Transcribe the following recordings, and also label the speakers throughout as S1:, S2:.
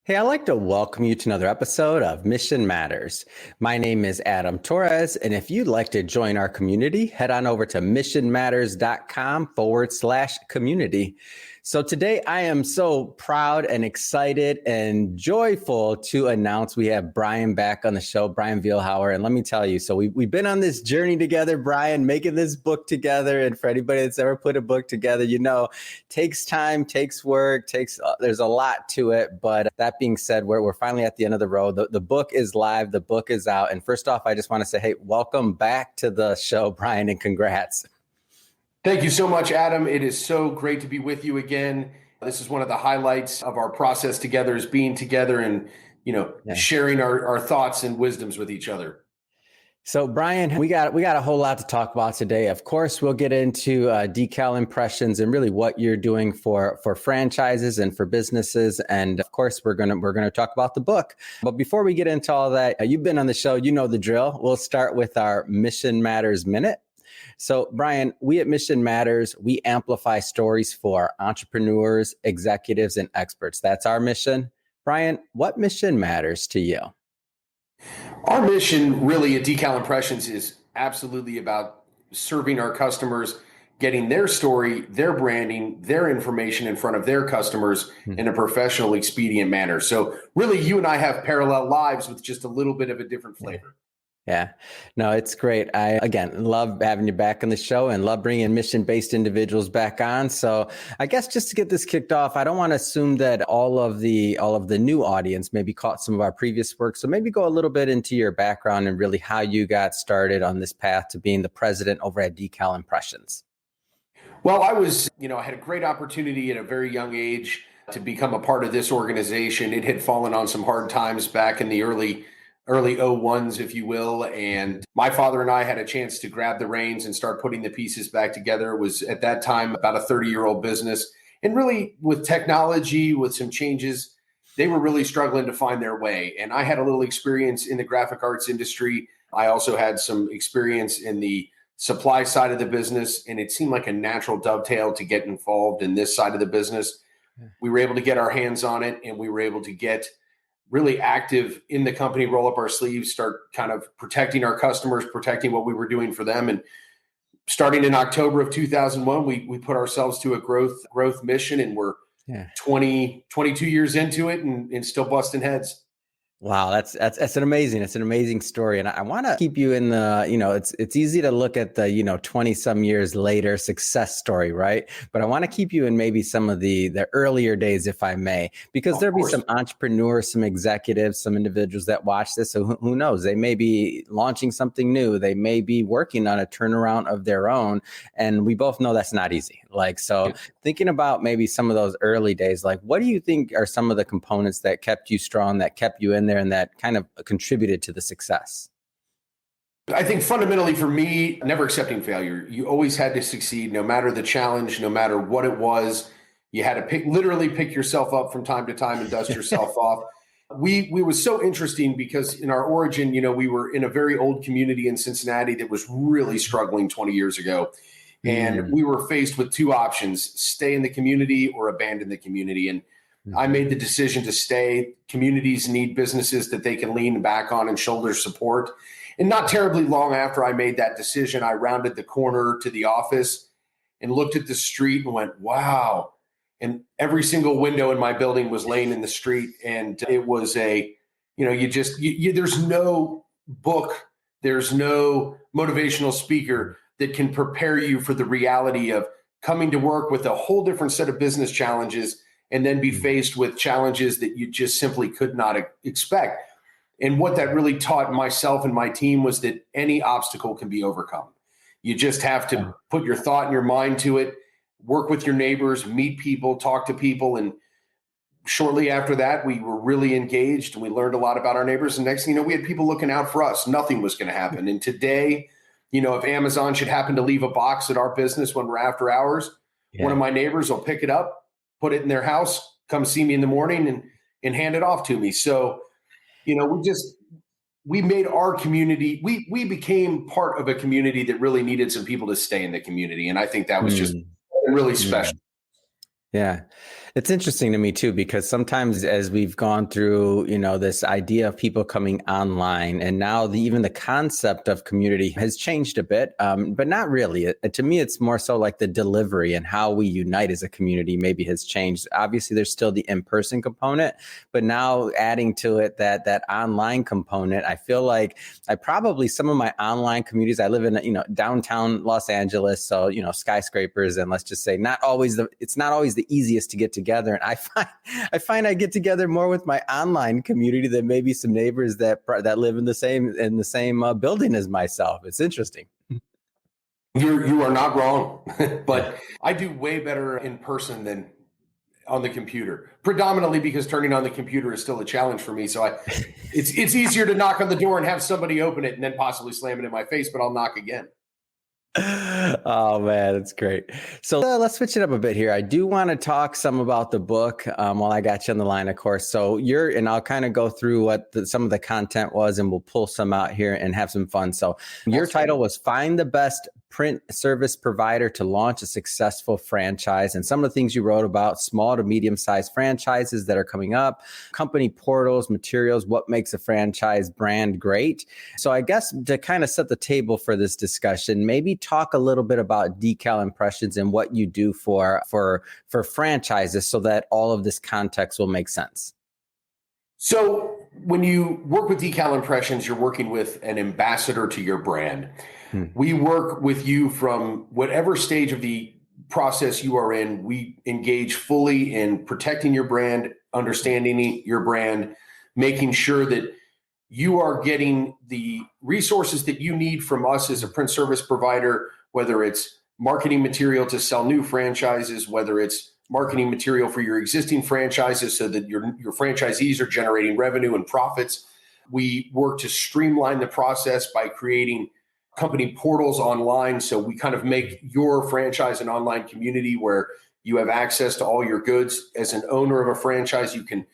S1: Hey, I'd like to welcome you to another episode of Mission Matters. My name is Adam Torres, and if you'd like to join our community, head on over to missionmatters.com/community. So today I am so proud and excited and joyful to announce we have Brian back on the show, Brian Vielhauer. And let me tell you, so we've been on this journey together, Brian, making this book together. And for anybody that's ever put a book together, takes time, takes work, there's a lot to it. But that being said, we're finally at the end of the road. The book is live. The book is out. And first off, I just want to say, hey, welcome back to the show, Brian, and congrats.
S2: Thank you so much, Adam. It is so great to be with you again. This is one of the highlights of our process together, is being together and, sharing our thoughts and wisdoms with each other.
S1: So, Brian, we got a whole lot to talk about today. Of course, we'll get into decal impressions and really what you're doing for franchises and for businesses. And of course, we're gonna talk about the book. But before we get into all that, you've been on the show, you know the drill. We'll start with our Mission Matters Minute. So, Brian, we at Mission Matters, we amplify stories for entrepreneurs, executives, and experts. That's our mission. Brian, what mission matters to you?
S2: Our mission really at Decal Impressions is absolutely about serving our customers, getting their story, their branding, their information in front of their customers in a professional, expedient manner. So really, you and I have parallel lives with just a little bit of a different flavor.
S1: Yeah, no, it's great. I, again, love having you back on the show and love bringing mission-based individuals back on. So I guess just to get this kicked off, I don't want to assume that all of the new audience maybe caught some of our previous work. So maybe go a little bit into your background and really how you got started on this path to being the president over at Decal Impressions.
S2: Well, I had a great opportunity at a very young age to become a part of this organization. It had fallen on some hard times back in the early 01s, if you will. And my father and I had a chance to grab the reins and start putting the pieces back together. It was at that time about a 30-year-old business. And really with technology, with some changes, they were really struggling to find their way. And I had a little experience in the graphic arts industry. I also had some experience in the supply side of the business. And it seemed like a natural dovetail to get involved in this side of the business. We were able to get our hands on it, and we were able to get really active in the company, roll up our sleeves, start kind of protecting our customers, protecting what we were doing for them. And starting in October of 2001, we put ourselves to a growth mission, and we're 22 years into it and still busting heads.
S1: Wow, it's an amazing story. And I want to keep you in the, it's easy to look at the, 20 some years later success story, right? But I want to keep you in maybe some of the earlier days, if I may, because there'll be some entrepreneurs, some executives, some individuals that watch this. So who knows? They may be launching something new. They may be working on a turnaround of their own. And we both know that's not easy. Thinking about maybe some of those early days, what do you think are some of the components that kept you strong, that kept you in there, and that kind of contributed to the success?
S2: I think fundamentally for me, never accepting failure. You always had to succeed, no matter the challenge, no matter what it was. You had to literally pick yourself up from time to time and dust yourself off. We was so interesting because in our origin, we were in a very old community in Cincinnati that was really struggling 20 years ago. And we were faced with two options: stay in the community or abandon the community. And I made the decision to stay. Communities need businesses that they can lean back on and shoulder support. And not terribly long after I made that decision, I rounded the corner to the office and looked at the street and went, wow. And every single window in my building was laying in the street. And it was there's no book, there's no motivational speaker that can prepare you for the reality of coming to work with a whole different set of business challenges and then be faced with challenges that you just simply could not expect. And what that really taught myself and my team was that any obstacle can be overcome. You just have to put your thought and your mind to it, work with your neighbors, meet people, talk to people. And shortly after that, we were really engaged and we learned a lot about our neighbors. And next thing you know, we had people looking out for us. Nothing was going to happen. And today, if Amazon should happen to leave a box at our business when we're after hours, one of my neighbors will pick it up, put it in their house, come see me in the morning and hand it off to me. So, we made our community, we became part of a community that really needed some people to stay in the community. And I think that was just really special.
S1: Yeah. It's interesting to me too, because sometimes as we've gone through, this idea of people coming online, and now even the concept of community has changed a bit, but not really. To me, it's more so like the delivery and how we unite as a community maybe has changed. Obviously, there's still the in-person component, but now adding to it that online component, I feel like some of my online communities, I live in, downtown Los Angeles. So, skyscrapers, and let's just say it's not always the easiest to get together. And I find I get together more with my online community than maybe some neighbors that live in the same building as myself. It's interesting.
S2: You are not wrong, but I do way better in person than on the computer, predominantly because turning on the computer is still a challenge for me. So it's easier to knock on the door and have somebody open it and then possibly slam it in my face, but I'll knock again.
S1: Oh man, that's great. So let's switch it up a bit here. I do want to talk some about the book while I got you on the line, of course. So and I'll kind of go through what some of the content was, and we'll pull some out here and have some fun. So your title was "Find the Best Print Service Provider to Launch a Successful Franchise," and some of the things you wrote about: small to medium-sized franchises that are coming up, company portals, materials, what makes a franchise brand great. So I guess to kind of set the table for this discussion, maybe talk a little bit about Decal Impressions and what you do for franchises, so that all of this context will make sense.
S2: So when you work with Decal Impressions, you're working with an ambassador to your brand. We work with you from whatever stage of the process you are in. We engage fully in protecting your brand, understanding your brand, making sure that you are getting the resources that you need from us as a print service provider, whether it's marketing material to sell new franchises, whether it's marketing material for your existing franchises so that your franchisees are generating revenue and profits. We work to streamline the process by creating company portals online. So we kind of make your franchise an online community where you have access to all your goods. As an owner of a franchise, you can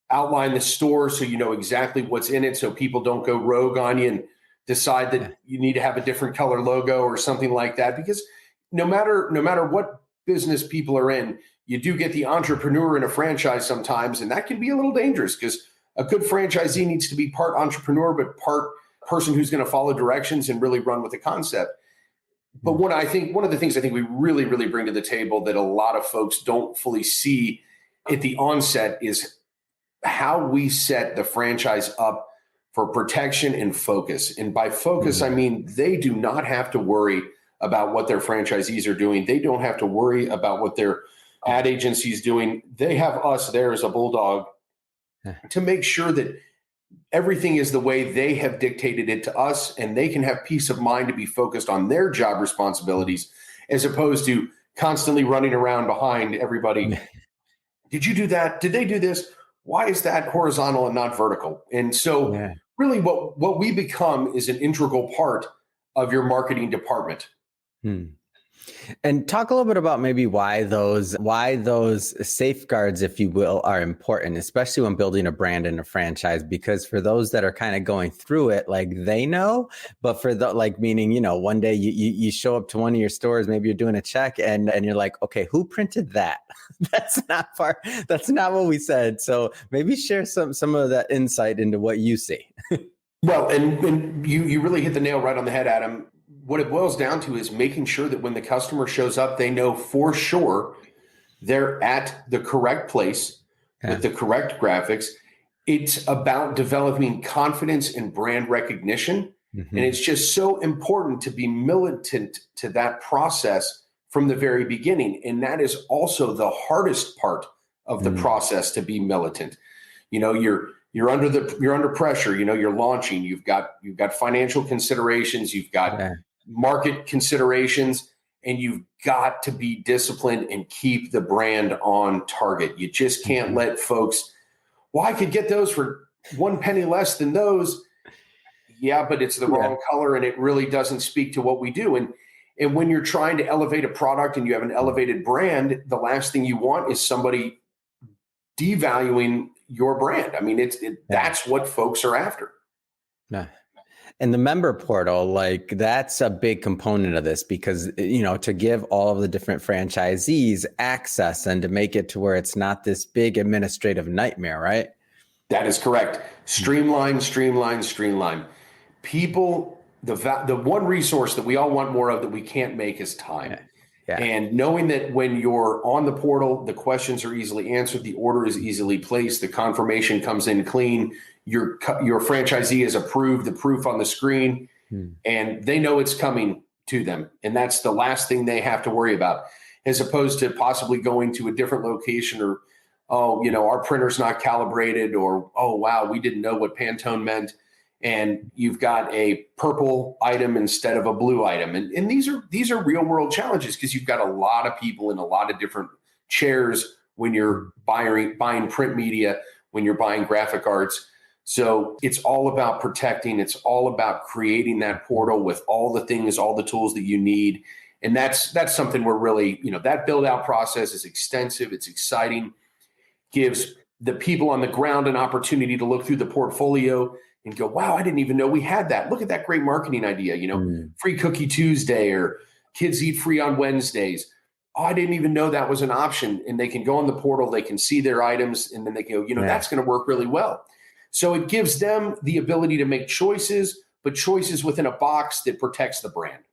S2: outline the store so you know exactly what's in it, so people don't go rogue on you and decide that you need to have a different color logo or something like that. Because no matter what business people are in, you do get the entrepreneur in a franchise sometimes, and that can be a little dangerous, because a good franchisee needs to be part entrepreneur but part person who's going to follow directions and really run with the concept. But one of the things I think we really, really bring to the table that a lot of folks don't fully see at the onset is how we set the franchise up for protection and focus. And by focus, I mean they do not have to worry about what their franchisees are doing. They don't have to worry about what their ad agency is doing. They have us there as a bulldog to make sure that everything is the way they have dictated it to us, and they can have peace of mind to be focused on their job responsibilities, as opposed to constantly running around behind everybody. Did you do that? Did they do this? Why is that horizontal and not vertical? And so really what we become is an integral part of your marketing department.
S1: And talk a little bit about maybe why those safeguards, if you will, are important, especially when building a brand and a franchise. Because for those that are kind of going through it, like they know, but for meaning, one day you show up to one of your stores, maybe you're doing a check and you're like, okay, who printed that? That's not what we said. So maybe share some of that insight into what you see.
S2: Well, and you really hit the nail right on the head, Adam. What it boils down to is making sure that when the customer shows up, they know for sure they're at the correct place with the correct graphics. It's about developing confidence and brand recognition. And it's just so important to be militant to that process from the very beginning. And that is also the hardest part of the process, to be militant. You're under pressure. You're launching. You've got financial considerations. You've got market considerations, and you've got to be disciplined and keep the brand on target. You just can't let folks, well, I could get those for 1 penny less than those. Yeah, but it's the wrong color, and it really doesn't speak to what we do. And when you're trying to elevate a product and you have an elevated brand, the last thing you want is somebody devaluing your brand. I mean, that's what folks are after.
S1: And the member portal, like that's a big component of this because, to give all of the different franchisees access and to make it to where it's not this big administrative nightmare, right?
S2: That is correct. Streamline, streamline, streamline. People, the one resource that we all want more of that we can't make is time.
S1: Yeah. Yeah.
S2: And knowing that when you're on the portal, the questions are easily answered, the order is easily placed, the confirmation comes in clean, your franchisee is approved, the proof on the screen, and they know it's coming to them. And that's the last thing they have to worry about, as opposed to possibly going to a different location or, our printer's not calibrated, or, oh, wow, we didn't know what Pantone meant. And you've got a purple item instead of a blue item. And these are real world challenges because you've got a lot of people in a lot of different chairs when you're buying print media, when you're buying graphic arts. So it's all about protecting. It's all about creating that portal with all the things, all the tools that you need. And that's something we're really, that build out process is extensive. It's exciting, gives the people on the ground an opportunity to look through the portfolio and go, wow, I didn't even know we had that. Look at that great marketing idea, Free Cookie Tuesday or Kids Eat Free on Wednesdays. Oh, I didn't even know that was an option. And they can go on the portal, they can see their items, and then they go, that's going to work really well. So it gives them the ability to make choices, but choices within a box that protects the brand.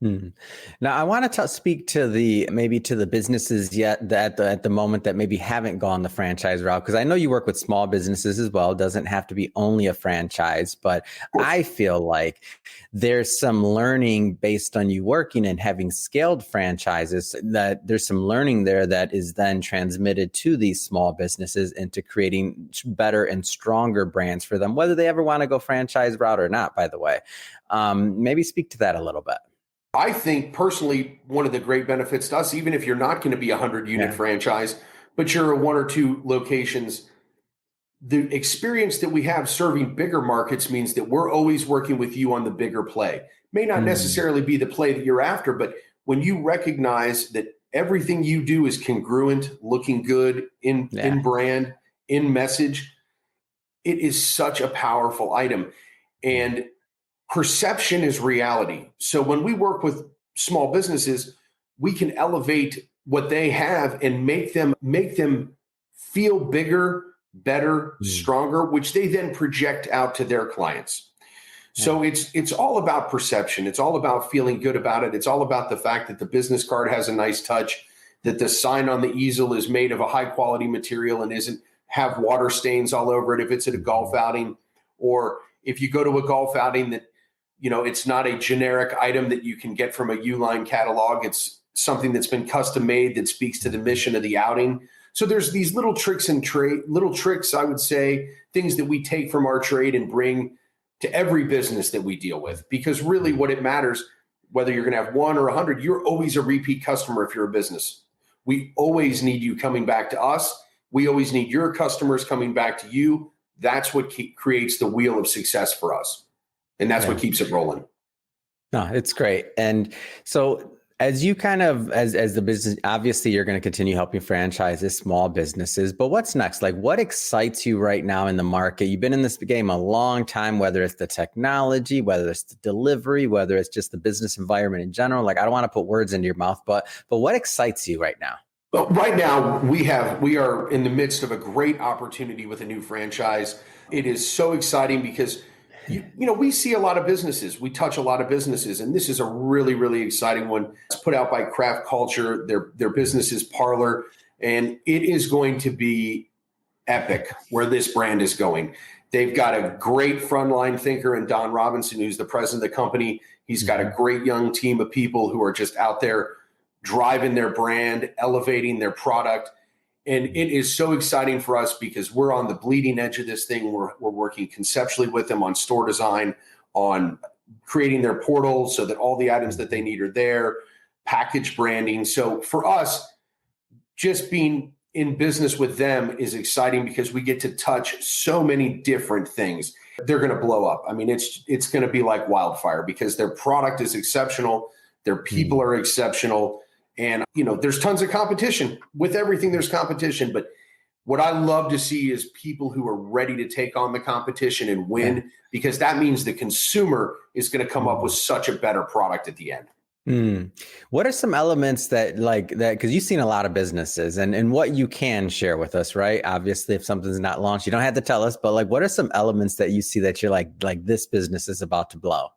S1: Now, I want to speak to the businesses that at the moment that maybe haven't gone the franchise route, because I know you work with small businesses as well. It doesn't have to be only a franchise, but I feel like there's some learning based on you working and having scaled franchises, that there's some learning there that is then transmitted to these small businesses into creating better and stronger brands for them, whether they ever want to go franchise route or not, by the way. Maybe speak to that a little bit.
S2: I think personally, one of the great benefits to us, even if you're not going to be a 100-unit franchise, but you're a 1 or 2 locations, the experience that we have serving bigger markets means that we're always working with you on the bigger play. May not necessarily be the play that you're after, but when you recognize that everything you do is congruent, looking good in brand, in message, it is such a powerful item. And perception is reality. So when we work with small businesses, we can elevate what they have and make them feel bigger, better, stronger, which they then project out to their clients. So it's all about perception. It's all about feeling good about it. It's all about the fact that the business card has a nice touch, that the sign on the easel is made of a high quality material and isn't have water stains all over it if it's at a golf outing, or if you go to a golf outing that it's not a generic item that you can get from a Uline catalog. It's something that's been custom made that speaks to the mission of the outing. So there's these little tricks, I would say, things that we take from our trade and bring to every business that we deal with. Because really what it matters, whether you're going to have 1 or 100, you're always a repeat customer if you're a business. We always need you coming back to us. We always need your customers coming back to you. That's what creates the wheel of success for us. And that's what keeps it rolling.
S1: No, it's great. And so as you as the business, obviously you're going to continue helping franchises, small businesses, but what's next? Like what excites you right now in the market? You've been in this game a long time, whether it's the technology, whether it's the delivery, whether it's just the business environment in general. Like I don't want to put words into your mouth, but what excites you right now?
S2: Well, right now we are in the midst of a great opportunity with a new franchise. It is so exciting because we see a lot of businesses. We touch a lot of businesses, and this is a really, really exciting one. It's put out by Craft Culture. Their business is Parlor, and it is going to be epic where this brand is going. They've got a great frontline thinker in Don Robinson, who's the president of the company. He's got a great young team of people who are just out there driving their brand, elevating their product. And it is so exciting for us because we're on the bleeding edge of this thing. We're working conceptually with them on store design, on creating their portal so that all the items that they need are there, package branding. So for us, just being in business with them is exciting because we get to touch so many different things. They're going to blow up. I mean, it's going to be like wildfire because their product is exceptional. Their people are exceptional. And, there's tons of competition. With everything, there's competition. But what I love to see is people who are ready to take on the competition and win, because that means the consumer is going to come up with such a better product at the end.
S1: What are some elements that because you've seen a lot of businesses and what you can share with us, right? Obviously, if something's not launched, you don't have to tell us, but what are some elements that you see that you're like this business is about to blow?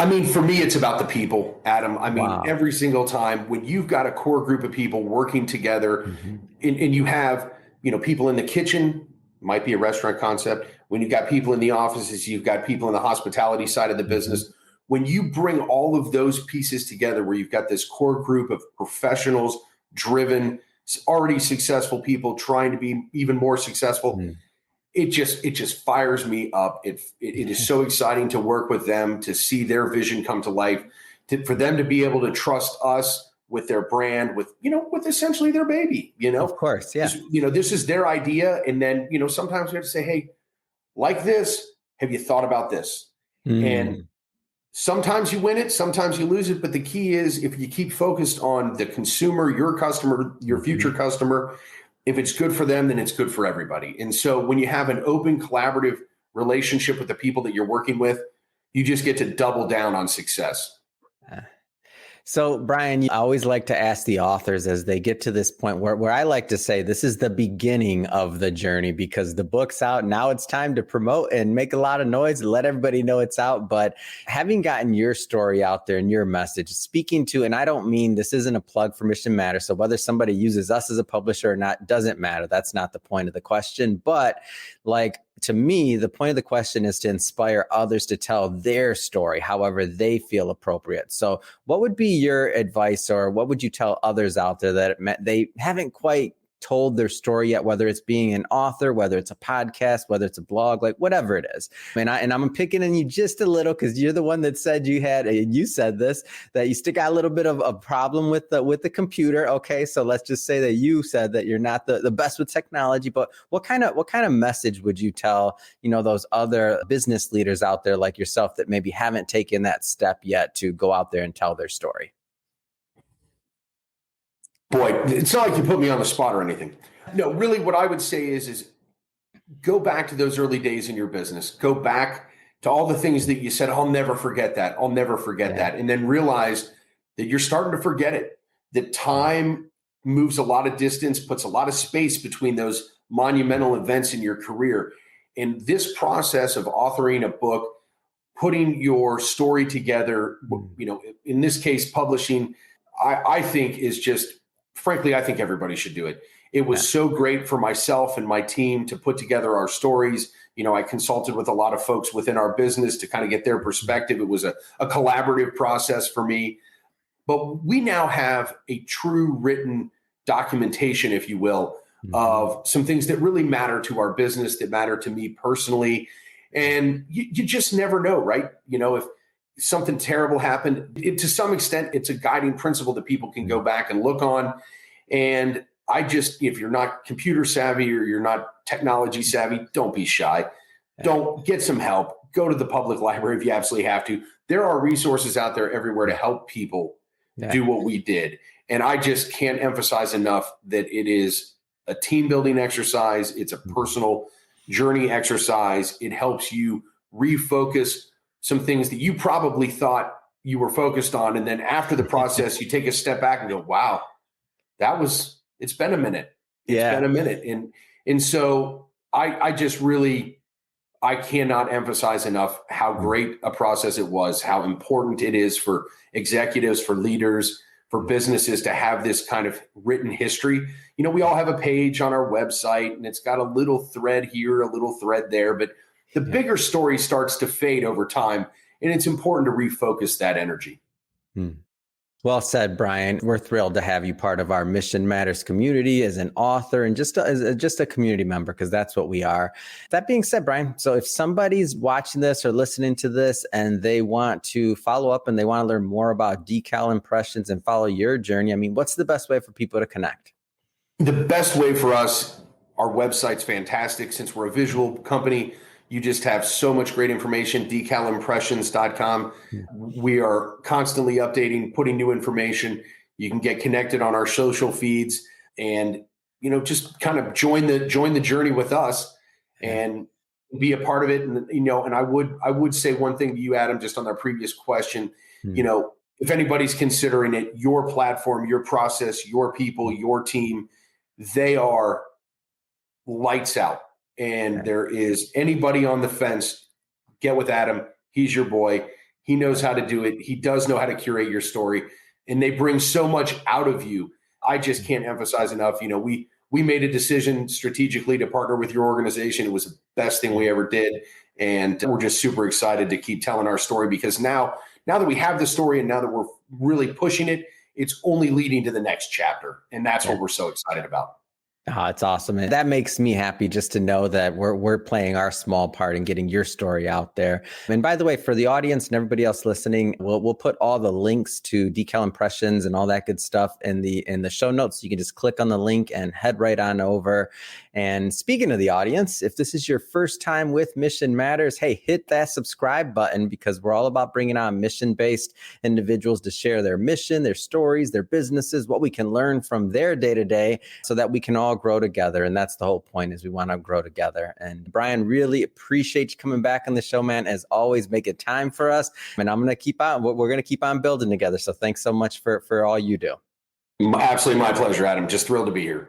S2: I mean, for me, it's about the people, Adam. I mean, every single time when you've got a core group of people working together and you have, people in the kitchen, might be a restaurant concept. When you've got people in the offices, you've got people in the hospitality side of the business. When you bring all of those pieces together, where you've got this core group of professionals, driven, already successful people trying to be even more successful, it just fires me up. It is so exciting to work with them, to see their vision come to life, for them to be able to trust us with their brand, with essentially their baby.
S1: Of course, yeah.
S2: This is their idea, and then sometimes we have to say, hey, like this, have you thought about this? And sometimes you win it, sometimes you lose it. But the key is, if you keep focused on the consumer, your customer, your future customer, if it's good for them, then it's good for everybody. And so when you have an open, collaborative relationship with the people that you're working with, you just get to double down on success.
S1: So, Brian, I always like to ask the authors as they get to this point where I like to say this is the beginning of the journey, because the book's out. Now it's time to promote and make a lot of noise and let everybody know it's out. But having gotten your story out there and your message, speaking to, and I don't mean this isn't a plug for Mission Matters. So whether somebody uses us as a publisher or not doesn't matter. That's not the point of the question. But to me, the point of the question is to inspire others to tell their story, however they feel appropriate. So what would be your advice, or what would you tell others out there that they haven't quite told their story yet, whether it's being an author, whether it's a podcast, whether it's a blog, whatever it is? And I'm picking on you just a little, because you're the one that said you said this, that you still got a little bit of a problem with the computer. Okay. So let's just say that you said that you're not the best with technology, but what kind of message would you tell, those other business leaders out there like yourself that maybe haven't taken that step yet to go out there and tell their story?
S2: Boy, it's not like you put me on the spot or anything. No, really what I would say is go back to those early days in your business. Go back to all the things that you said, I'll never forget that. I'll never forget that. And then realize that you're starting to forget it. That time moves a lot of distance, puts a lot of space between those monumental events in your career. And this process of authoring a book, putting your story together, in this case, publishing, I think is just, frankly, I think everybody should do it. It was so great for myself and my team to put together our stories. I consulted with a lot of folks within our business to kind of get their perspective. It was a collaborative process for me. But we now have a true written documentation, if you will, of some things that really matter to our business, that matter to me personally. And you just never know, right? If something terrible happened, to some extent, it's a guiding principle that people can go back and look on. And if you're not computer savvy or you're not technology savvy, don't be shy. Don't get some help. Go to the public library if you absolutely have to. There are resources out there everywhere to help people do what we did. And I just can't emphasize enough that it is a team building exercise. It's a personal journey exercise. It helps you refocus some things that you probably thought you were focused on. And then after the process, you take a step back and go, wow, it's been a minute. It's been a minute. And so I just really, I cannot emphasize enough how great a process it was, how important it is for executives, for leaders, for businesses to have this kind of written history. We all have a page on our website and it's got a little thread here, a little thread there, but the bigger story starts to fade over time, and it's important to refocus that energy.
S1: Well said, Brian. We're thrilled to have you part of our Mission Matters community as an author and just a community member, because that's what we are. That being said, Brian, so if somebody's watching this or listening to this and they want to follow up and they want to learn more about Decal Impressions and follow your journey, what's the best way for people to connect?
S2: The best way for us, our website's fantastic. Since we're a visual company, you just have so much great information, decalimpressions.com. We are constantly updating, putting new information. You can get connected on our social feeds. And just kind of join the journey with us and be a part of it. And, and I would say one thing to you, Adam, just on our previous question, if anybody's considering it, your platform, your process, your people, your team, they are lights out. And there is anybody on the fence, get with Adam. He's your boy. He knows how to do it. He does know how to curate your story, and they bring so much out of you. I just can't emphasize enough. We made a decision strategically to partner with your organization. It was the best thing we ever did. And we're just super excited to keep telling our story, because now that we have the story and now that we're really pushing it, it's only leading to the next chapter. And that's what we're so excited about.
S1: Oh, it's awesome. And that makes me happy just to know that we're playing our small part in getting your story out there. And by the way, for the audience and everybody else listening, we'll put all the links to Decal Impressions and all that good stuff in the show notes. You can just click on the link and head right on over. And speaking of the audience, if this is your first time with Mission Matters, hey, hit that subscribe button, because we're all about bringing on mission-based individuals to share their mission, their stories, their businesses, what we can learn from their day-to-day, so that we can all grow together. And that's the whole point, is we want to grow together. And Brian, really appreciate you coming back on the show, man. As always, make it time for us. And we're going to keep on building together. So thanks so much for all you do.
S2: Absolutely my pleasure, Adam. Just thrilled to be here.